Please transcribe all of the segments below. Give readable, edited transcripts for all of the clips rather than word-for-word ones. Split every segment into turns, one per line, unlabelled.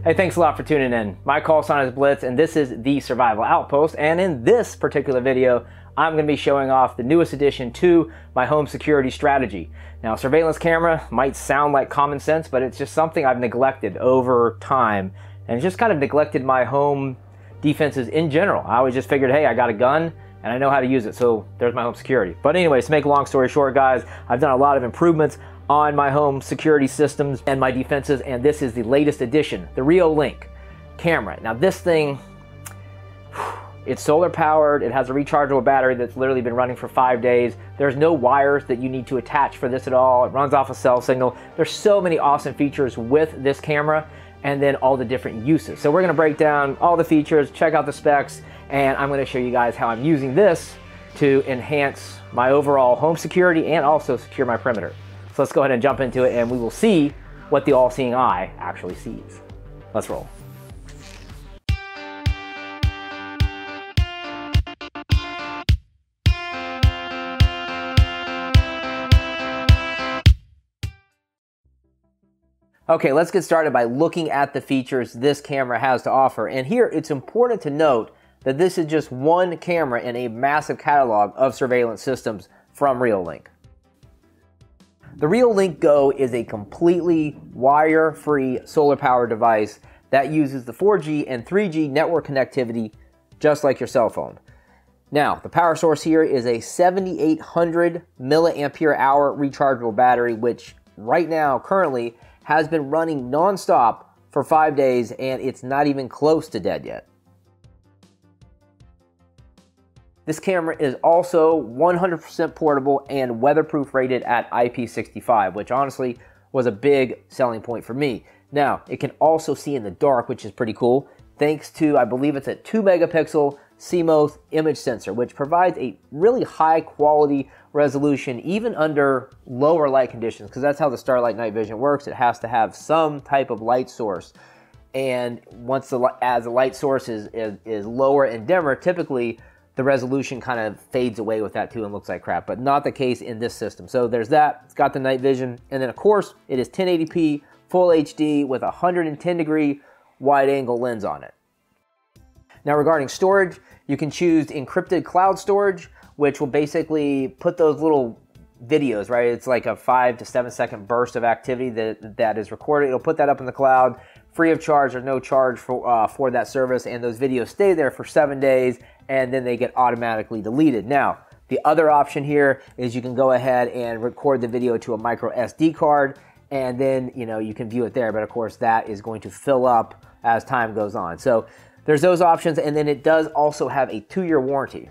Hey, thanks a lot for tuning in. My call sign is Blitz, and this is the Survival Outpost. And in this particular video, I'm going to be showing off the newest addition to my home security strategy. Now, surveillance camera might sound like common sense, but it's just something I've neglected over time, and just kind of neglected my home defenses in general. I always just figured, hey, I got a gun and I know how to use it, so there's my home security. But anyways, to make a long story short, guys, I've done a lot of improvements on my home security systems and my defenses, and this is the latest addition, the reolink camera. Now this thing, it's solar powered, it has a rechargeable battery that's literally been running for 5 days. There's no wires that you need to attach for this at all. It runs off a cell signal. There's so many awesome features with this camera, and then all the different uses. So we're gonna break down all the features, check out the specs, and I'm gonna show you guys how I'm using this to enhance my overall home security and also secure my perimeter. So let's go ahead and jump into it, and we will see what the all-seeing eye actually sees. Let's roll. Okay, let's get started by looking at the features this camera has to offer. And here, it's important to note that this is just one camera in a massive catalog of surveillance systems from reolink. The reolink Go is a completely wire-free solar-powered device that uses the 4G and 3G network connectivity just like your cell phone. Now, the power source here is a 7,800 milliampere hour rechargeable battery, which right now, currently, has been running non-stop for 5 days, and it's not even close to dead yet. This camera is also 100% portable and weatherproof rated at IP65, which honestly was a big selling point for me. Now, it can also see in the dark, which is pretty cool, thanks to, I believe it's a 2 megapixel CMOS image sensor, which provides a really high quality resolution even under lower light conditions, because that's how the Starlight night vision works. It has to have some type of light source. And as the light source is lower and dimmer, typically the resolution kind of fades away with that too and looks like crap, but not the case in this system. So there's that, it's got the night vision, and then of course it is 1080p full HD with a 110 degree wide angle lens on it. Now regarding storage, you can choose encrypted cloud storage, which will basically put those little videos, right? It's like a 5 to 7 second burst of activity that is recorded. It'll put that up in the cloud, free of charge or no charge for that service, and those videos stay there for 7 days, and then they get automatically deleted. Now, the other option here is you can go ahead and record the video to a micro SD card, and then you can view it there, but of course that is going to fill up as time goes on. So there's those options, and then it does also have a 2-year warranty.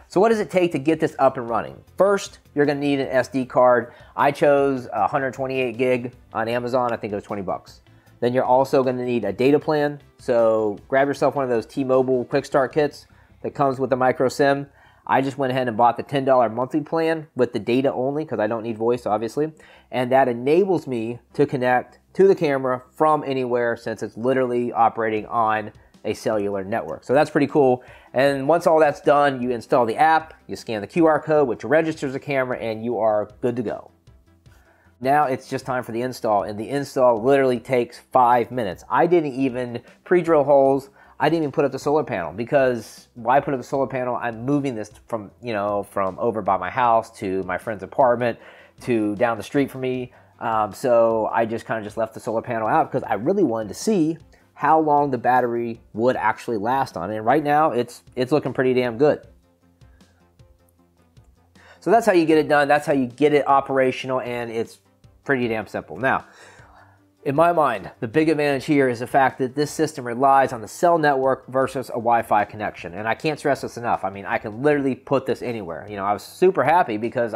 So what does it take to get this up and running? First, you're gonna need an SD card. I chose 128 gig on Amazon, I think it was 20 bucks. Then you're also gonna need a data plan. So grab yourself one of those T-Mobile quick start kits that comes with the micro SIM. I just went ahead and bought the $10 monthly plan with the data only, because I don't need voice, obviously. And that enables me to connect to the camera from anywhere, since it's literally operating on a cellular network. So that's pretty cool. And once all that's done, you install the app, you scan the QR code, which registers the camera, and you are good to go. Now it's just time for the install, and the install literally takes 5 minutes. I didn't even pre-drill holes. I didn't even put up the solar panel, because why put up the solar panel? I'm moving this from over by my house to my friend's apartment to down the street from me. So I just kind of left the solar panel out because I really wanted to see how long the battery would actually last on it. And right now it's looking pretty damn good. So that's how you get it done. That's how you get it operational, and it's pretty damn simple. Now, in my mind, the big advantage here is the fact that this system relies on the cell network versus a Wi-Fi connection. And I can't stress this enough. I mean, I can literally put this anywhere. I was super happy because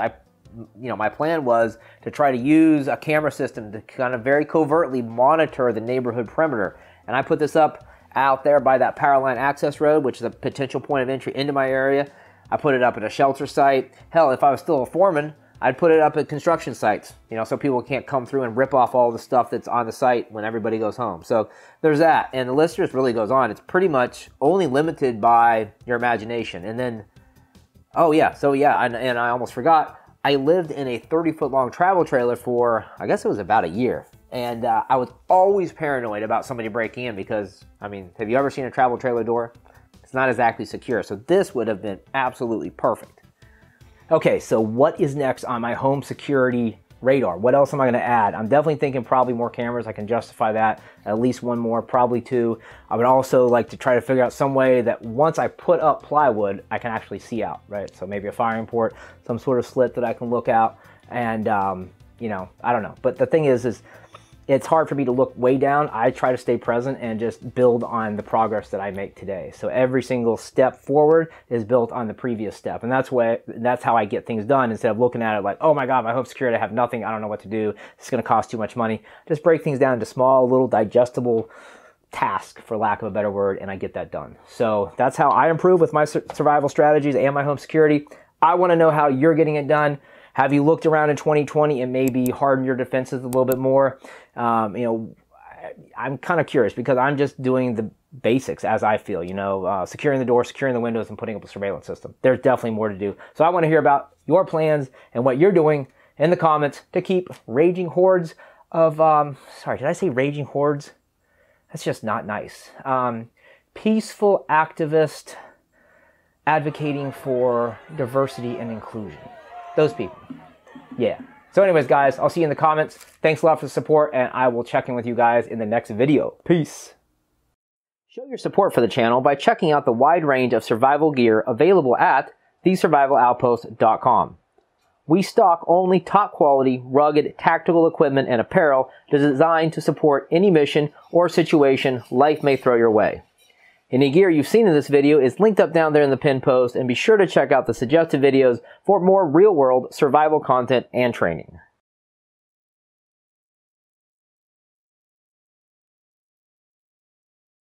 my plan was to try to use a camera system to kind of very covertly monitor the neighborhood perimeter. And I put this up out there by that power line access road, which is a potential point of entry into my area. I put it up at a shelter site. Hell, if I was still a foreman, I'd put it up at construction sites, so people can't come through and rip off all the stuff that's on the site when everybody goes home. So there's that. And the list just really goes on. It's pretty much only limited by your imagination. And then, and I almost forgot, I lived in a 30-foot long travel trailer for, I guess it was about a year. And I was always paranoid about somebody breaking in because, I mean, have you ever seen a travel trailer door? It's not exactly secure, so this would have been absolutely perfect. Okay, so what is next on my home security radar? What else am I going to add? I'm definitely thinking probably more cameras. I can justify that. At least one more, probably two. I would also like to try to figure out some way that once I put up plywood, I can actually see out, right? So maybe a firing port, some sort of slit that I can look out, and you know, I don't know. But the thing is it's hard for me to look way down. I try to stay present and just build on the progress that I make today. So every single step forward is built on the previous step. And that's how I get things done, instead of looking at it like, oh my God, my home security, I have nothing. I don't know what to do. It's going to cost too much money. Just break things down into small, little digestible tasks, for lack of a better word, and I get that done. So that's how I improve with my survival strategies and my home security. I want to know how you're getting it done. Have you looked around in 2020 and maybe hardened your defenses a little bit more? You know, I'm kind of curious because I'm just doing the basics as I feel, you know, securing the door, securing the windows, and putting up a surveillance system. There's definitely more to do. So I want to hear about your plans and what you're doing in the comments to keep raging hordes of, sorry, did I say raging hordes? That's just not nice. Peaceful activist advocating for diversity and inclusion. Those people. Yeah. So anyways, guys, I'll see you in the comments. Thanks a lot for the support, and I will check in with you guys in the next video. Peace. Show your support for the channel by checking out the wide range of survival gear available at thesurvivaloutpost.com. We stock only top quality, rugged, tactical equipment and apparel designed to support any mission or situation life may throw your way. Any gear you've seen in this video is linked up down there in the pinned post, and be sure to check out the suggested videos for more real-world survival content and training.